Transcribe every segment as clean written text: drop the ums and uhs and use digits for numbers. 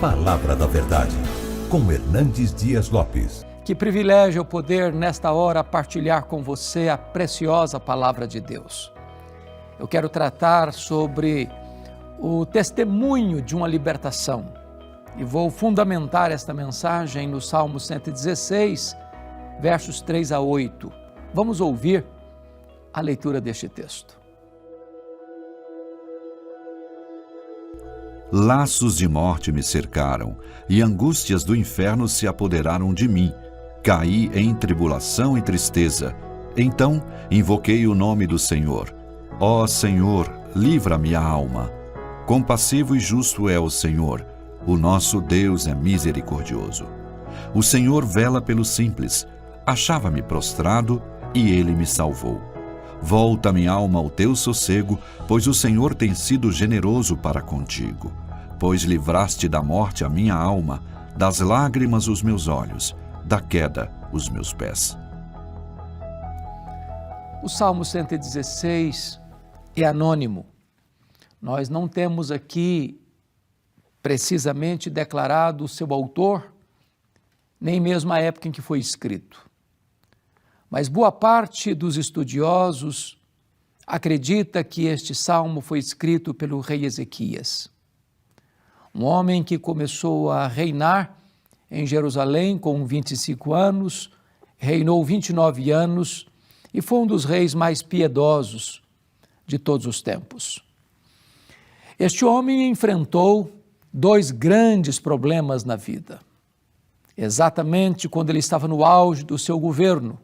Palavra da Verdade, com Hernandes Dias Lopes. Que privilégio eu poder, nesta hora, partilhar com você a preciosa Palavra de Deus. Eu quero tratar sobre o testemunho de uma libertação e vou fundamentar esta mensagem no Salmo 116, versos 3 a 8. Vamos ouvir a leitura deste texto. Laços de morte me cercaram, e angústias do inferno se apoderaram de mim. Caí em tribulação e tristeza. Então invoquei o nome do Senhor. Ó Senhor, livra minha alma. Compassivo e justo é o Senhor. O nosso Deus é misericordioso. O Senhor vela pelo simples. Achava-me prostrado, e Ele me salvou. Volta minha alma ao teu sossego, pois o Senhor tem sido generoso para contigo. Pois livraste da morte a minha alma, das lágrimas os meus olhos, da queda os meus pés. O Salmo 116 é anônimo. Nós não temos aqui precisamente declarado o seu autor, nem mesmo a época em que foi escrito. Mas boa parte dos estudiosos acredita que este salmo foi escrito pelo rei Ezequias, um homem que começou a reinar em Jerusalém com 25 anos, reinou 29 anos e foi um dos reis mais piedosos de todos os tempos. Este homem enfrentou dois grandes problemas na vida, exatamente quando ele estava no auge do seu governo.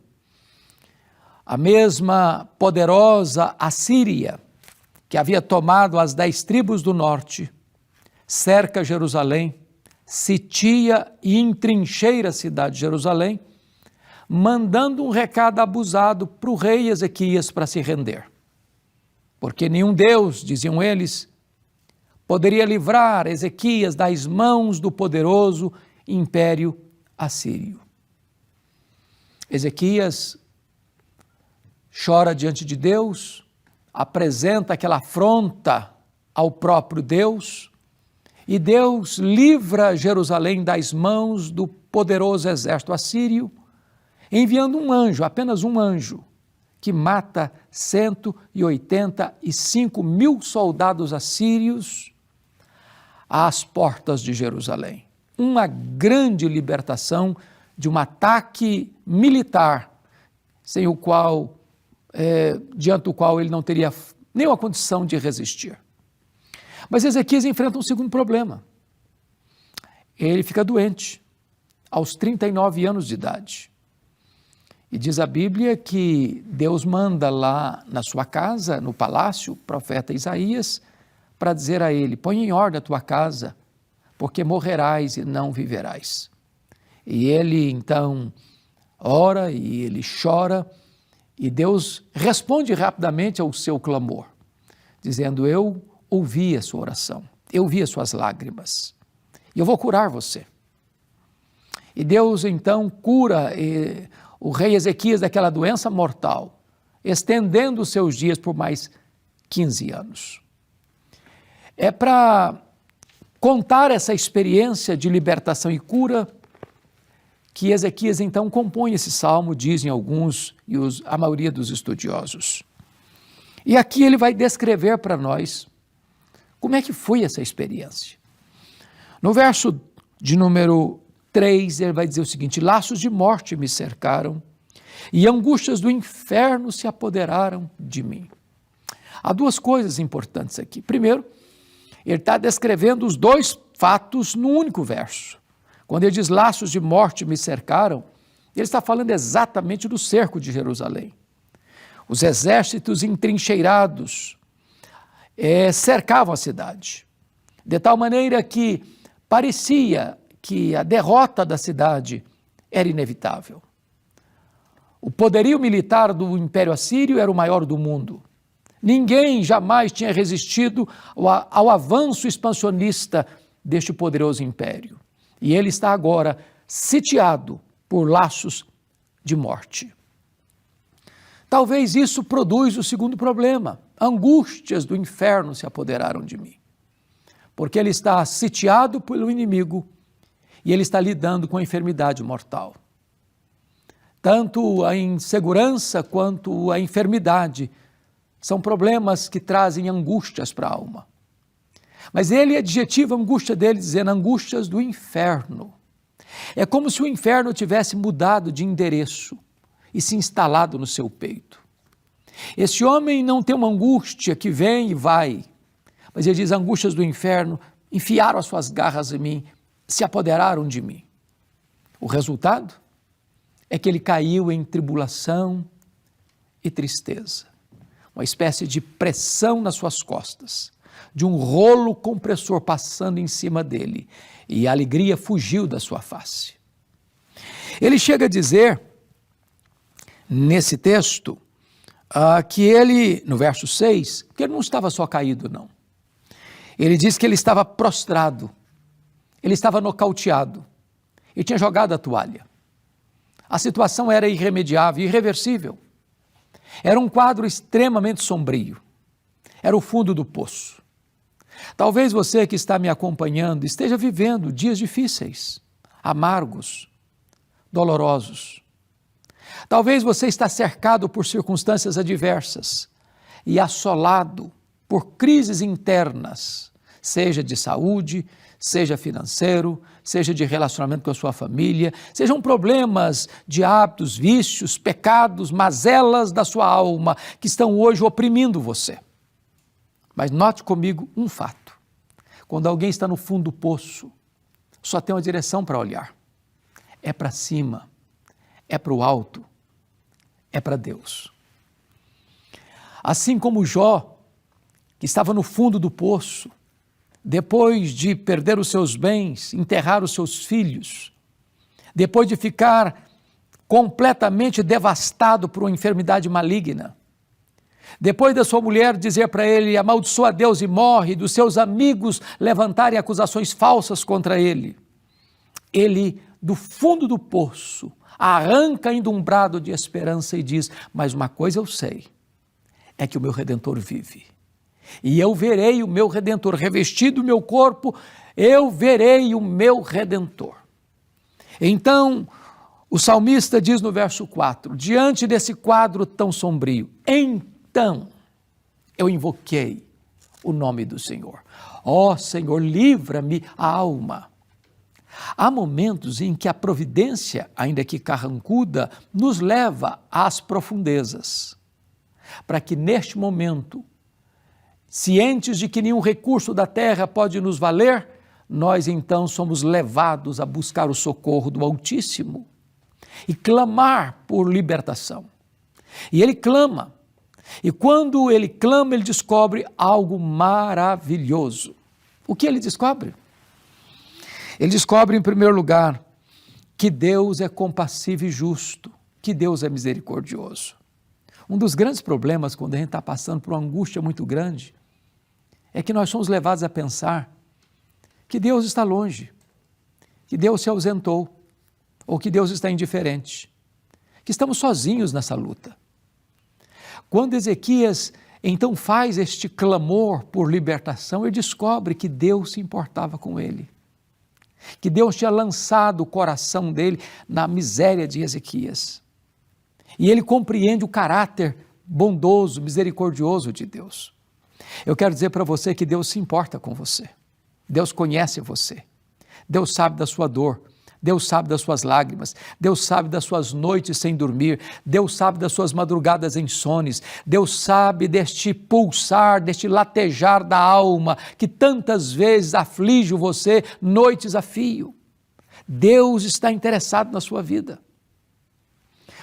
A mesma poderosa Assíria, que havia tomado as 10 tribos do norte, cerca Jerusalém, sitia e entrincheira a cidade de Jerusalém, mandando um recado abusado para o rei Ezequias para se render. Porque nenhum Deus, diziam eles, poderia livrar Ezequias das mãos do poderoso império assírio. Ezequias chora diante de Deus, apresenta aquela afronta ao próprio Deus, e Deus livra Jerusalém das mãos do poderoso exército assírio, enviando um anjo, apenas um anjo, que mata 185 mil soldados assírios às portas de Jerusalém. Uma grande libertação de um ataque militar, sem o qual diante do qual ele não teria nenhuma condição de resistir. Mas Ezequias enfrenta um segundo problema. Ele fica doente aos 39 anos de idade. E diz a Bíblia que Deus manda lá na sua casa, no palácio, o profeta Isaías, para dizer a ele: põe em ordem a tua casa, porque morrerás e não viverás. E ele então ora e ele chora, e Deus responde rapidamente ao seu clamor, dizendo: eu ouvi a sua oração, eu vi as suas lágrimas, e eu vou curar você. E Deus então cura o rei Ezequias daquela doença mortal, estendendo os seus dias por mais 15 anos. É para contar essa experiência de libertação e cura que Ezequias então compõe esse salmo, dizem alguns e a maioria dos estudiosos. E aqui ele vai descrever para nós como é que foi essa experiência. No verso de número 3, ele vai dizer o seguinte: laços de morte me cercaram e angústias do inferno se apoderaram de mim. Há duas coisas importantes aqui. Primeiro, ele está descrevendo os dois fatos no único verso. Quando ele diz laços de morte me cercaram, ele está falando exatamente do cerco de Jerusalém. Os exércitos entrincheirados cercavam a cidade, de tal maneira que parecia que a derrota da cidade era inevitável. O poderio militar do Império Assírio era o maior do mundo. Ninguém jamais tinha resistido ao avanço expansionista deste poderoso império. E ele está agora sitiado por laços de morte. Talvez isso produza o segundo problema. Angústias do inferno se apoderaram de mim. porque ele está sitiado pelo inimigo e ele está lidando com a enfermidade mortal. Tanto a insegurança quanto a enfermidade são problemas que trazem angústias para a alma. Mas ele adjetiva a angústia dele dizendo angústias do inferno. É como se o inferno tivesse mudado de endereço e se instalado no seu peito. Esse homem não tem uma angústia que vem e vai, mas ele diz, angústias do inferno enfiaram as suas garras em mim, se apoderaram de mim. O resultado é que ele caiu em tribulação e tristeza, uma espécie de pressão nas suas costas, de um rolo compressor passando em cima dele, e a alegria fugiu da sua face. Ele chega a dizer, nesse texto, que ele, no verso 6, que ele não estava só caído, não. Ele diz que ele estava prostrado, ele estava nocauteado, ele tinha jogado a toalha. A situação era irremediável, irreversível. Era um quadro extremamente sombrio, era o fundo do poço. Talvez você que está me acompanhando esteja vivendo dias difíceis, amargos, dolorosos. Talvez você está cercado por circunstâncias adversas e assolado por crises internas, seja de saúde, seja financeiro, seja de relacionamento com a sua família, sejam problemas de hábitos, vícios, pecados, mazelas da sua alma que estão hoje oprimindo você. Mas note comigo um fato. Quando alguém está no fundo do poço, só tem uma direção para olhar. É para cima, é para o alto, é para Deus. Assim como Jó, que estava no fundo do poço, depois de perder os seus bens, enterrar os seus filhos, depois de ficar completamente devastado por uma enfermidade maligna, depois da sua mulher dizer para ele, amaldiçoa Deus e morre, dos seus amigos levantarem acusações falsas contra ele, ele, do fundo do poço, arranca ainda um brado de esperança e diz, mas uma coisa eu sei, é que o meu Redentor vive. E eu verei o meu Redentor, revestido o meu corpo, eu verei o meu Redentor. Então, o salmista diz no verso 4, diante desse quadro tão sombrio, então eu invoquei o nome do Senhor. Ó Senhor, livra-me a alma. Há momentos em que a providência, ainda que carrancuda, nos leva às profundezas, para que neste momento, cientes de que nenhum recurso da terra pode nos valer, nós então somos levados a buscar o socorro do Altíssimo e clamar por libertação. E ele clama, e quando ele clama, ele descobre algo maravilhoso. O que ele descobre? Ele descobre, em primeiro lugar, que Deus é compassivo e justo, que Deus é misericordioso. Um dos grandes problemas quando a gente está passando por uma angústia muito grande é que nós somos levados a pensar que Deus está longe, que Deus se ausentou, ou que Deus está indiferente, que estamos sozinhos nessa luta. Quando Ezequias então faz este clamor por libertação, ele descobre que Deus se importava com ele, que Deus tinha lançado o coração dele na miséria de Ezequias. E ele compreende o caráter bondoso, misericordioso de Deus. Eu quero dizer para você que Deus se importa com você. Deus conhece você. Deus sabe da sua dor. Deus sabe das suas lágrimas. Deus sabe das suas noites sem dormir. Deus sabe das suas madrugadas insones. Deus sabe deste pulsar, deste latejar da alma que tantas vezes aflige você, noites a fio. Deus está interessado na sua vida.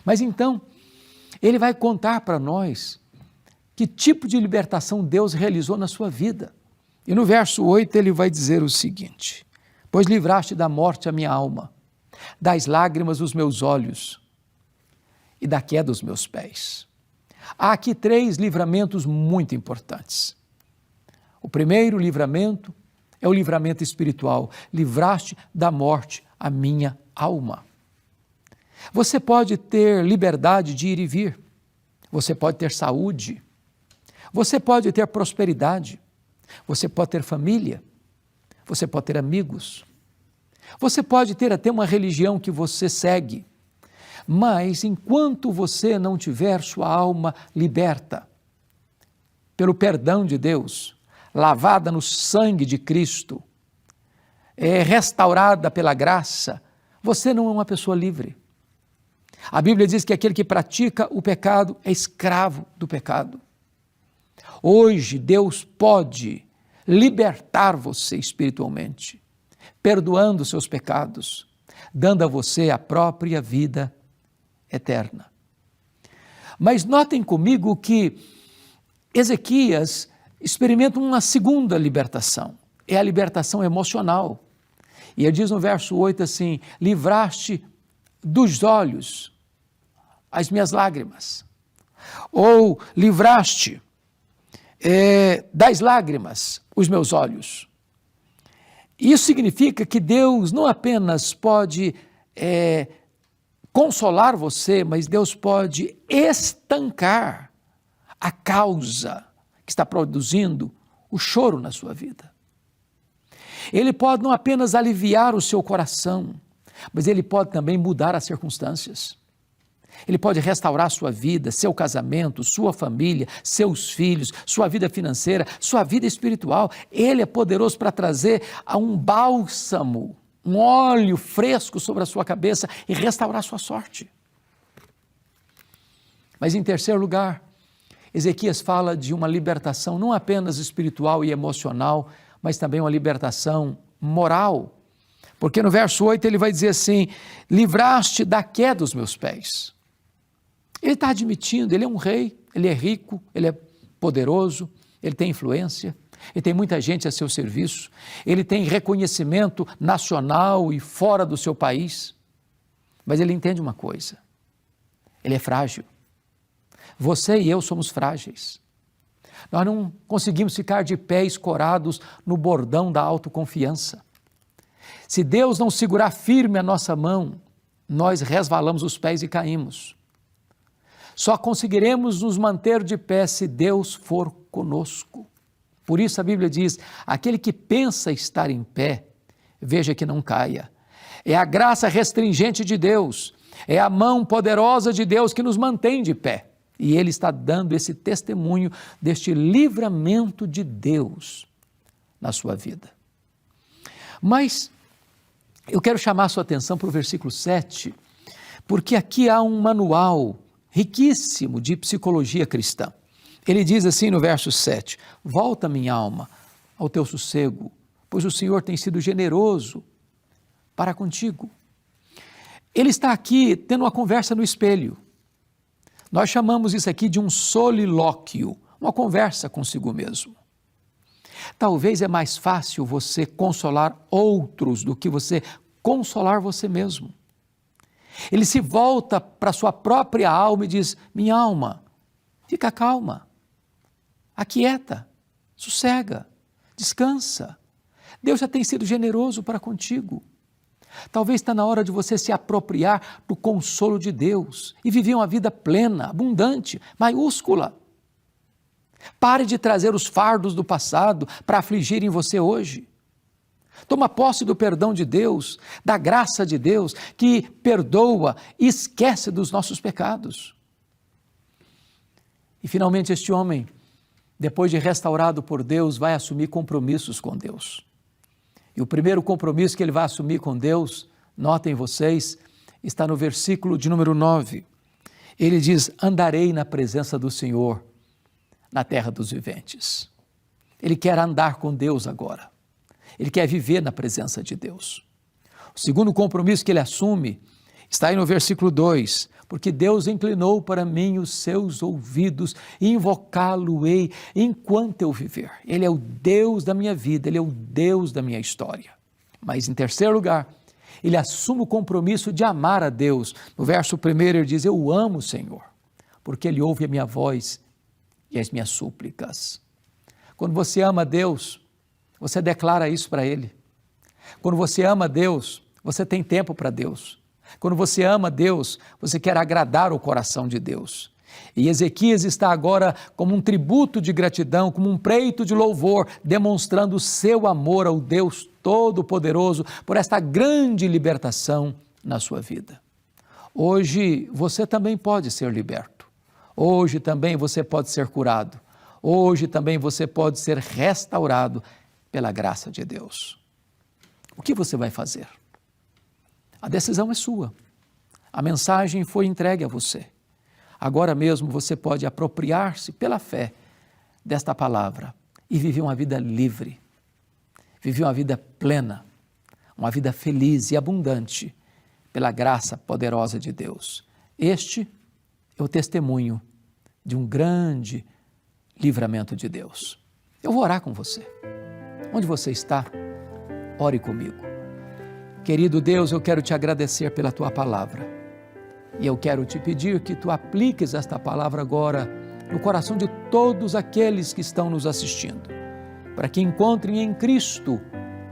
Mas então, ele vai contar para nós que tipo de libertação Deus realizou na sua vida. E no verso 8 ele vai dizer o seguinte, pois livraste da morte a minha alma, das lágrimas os meus olhos e da queda dos meus pés. Há aqui 3 livramentos muito importantes. O primeiro livramento é o livramento espiritual. Livraste da morte a minha alma. Você pode ter liberdade de ir e vir, você pode ter saúde, você pode ter prosperidade, você pode ter família, Você pode ter amigos. Você pode ter até uma religião que você segue. Mas enquanto você não tiver sua alma liberta pelo perdão de Deus, lavada no sangue de Cristo, restaurada pela graça, você não é uma pessoa livre. A Bíblia diz que aquele que pratica o pecado é escravo do pecado. Hoje Deus pode libertar você espiritualmente, perdoando seus pecados, dando a você a própria vida eterna. Mas notem comigo que Ezequias experimenta uma segunda libertação, é a libertação emocional. E ele diz no verso 8 assim: livraste dos olhos as minhas lágrimas, ou livraste das lágrimas os meus olhos. Isso significa que Deus não apenas pode consolar você, mas Deus pode estancar a causa que está produzindo o choro na sua vida. Ele pode não apenas aliviar o seu coração, mas ele pode também mudar as circunstâncias. Ele pode restaurar sua vida, seu casamento, sua família, seus filhos, sua vida financeira, sua vida espiritual. Ele é poderoso para trazer um bálsamo, um óleo fresco sobre a sua cabeça e restaurar sua sorte. Mas em terceiro lugar, Ezequias fala de uma libertação não apenas espiritual e emocional, mas também uma libertação moral. Porque no verso 8 ele vai dizer assim: livraste da queda dos meus pés. Ele está admitindo, ele é um rei, ele é rico, ele é poderoso, ele tem influência, ele tem muita gente a seu serviço, ele tem reconhecimento nacional e fora do seu país. Mas ele entende uma coisa: ele é frágil. Você e eu somos frágeis. Nós não conseguimos ficar de pé escorados no bordão da autoconfiança. Se Deus não segurar firme a nossa mão, nós resvalamos os pés e caímos. Só conseguiremos nos manter de pé se Deus for conosco. Por isso a Bíblia diz: aquele que pensa estar em pé, veja que não caia. É a graça restringente de Deus, é a mão poderosa de Deus que nos mantém de pé. E Ele está dando esse testemunho deste livramento de Deus na sua vida. Mas eu quero chamar a sua atenção para o versículo 7, porque aqui há um manual riquíssimo de psicologia cristã. Ele diz assim no verso 7, volta minha alma ao teu sossego, pois o Senhor tem sido generoso para contigo. Ele está aqui tendo uma conversa no espelho. Nós chamamos isso aqui de um solilóquio, uma conversa consigo mesmo. Talvez é mais fácil você consolar outros do que você consolar você mesmo. Ele se volta para a sua própria alma e diz: minha alma, fica calma, aquieta, sossega, descansa. Deus já tem sido generoso para contigo. Talvez está na hora de você se apropriar do consolo de Deus e viver uma vida plena, abundante, maiúscula. Pare de trazer os fardos do passado para afligirem você hoje. Toma posse do perdão de Deus, da graça de Deus, que perdoa e esquece dos nossos pecados. E finalmente este homem, depois de restaurado por Deus, vai assumir compromissos com Deus. E o primeiro compromisso que ele vai assumir com Deus, notem vocês, está no versículo de número 9. Ele diz: andarei na presença do Senhor na terra dos viventes. Ele quer andar com Deus agora. Ele quer viver na presença de Deus. O segundo compromisso que ele assume está aí no versículo 2. Porque Deus inclinou para mim os seus ouvidos e invocá-lo-ei enquanto eu viver. Ele é o Deus da minha vida, Ele é o Deus da minha história. Mas em terceiro lugar, ele assume o compromisso de amar a Deus. No verso 1 ele diz: eu amo o Senhor, porque Ele ouve a minha voz e as minhas súplicas. Quando você ama a Deus, você declara isso para Ele. Quando você ama a Deus, você tem tempo para Deus. Quando você ama Deus, você quer agradar o coração de Deus. E Ezequias está agora como um tributo de gratidão, como um preito de louvor, demonstrando o seu amor ao Deus Todo-Poderoso por esta grande libertação na sua vida. Hoje você também pode ser liberto. Hoje também você pode ser curado. Hoje também você pode ser restaurado pela graça de Deus. O que você vai fazer? A decisão é sua. A mensagem foi entregue a você. Agora mesmo você pode apropriar-se pela fé desta palavra e viver uma vida livre, viver uma vida plena, uma vida feliz e abundante pela graça poderosa de Deus. Este é o testemunho de um grande livramento de Deus. Eu vou orar com você. Onde você está? Ore comigo. Querido Deus, eu quero te agradecer pela tua palavra. E eu quero te pedir que tu apliques esta palavra agora no coração de todos aqueles que estão nos assistindo, para que encontrem em Cristo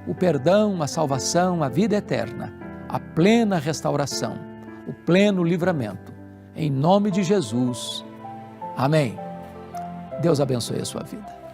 o perdão, a salvação, a vida eterna, a plena restauração, o pleno livramento. Em nome de Jesus. Amém. Deus abençoe a sua vida.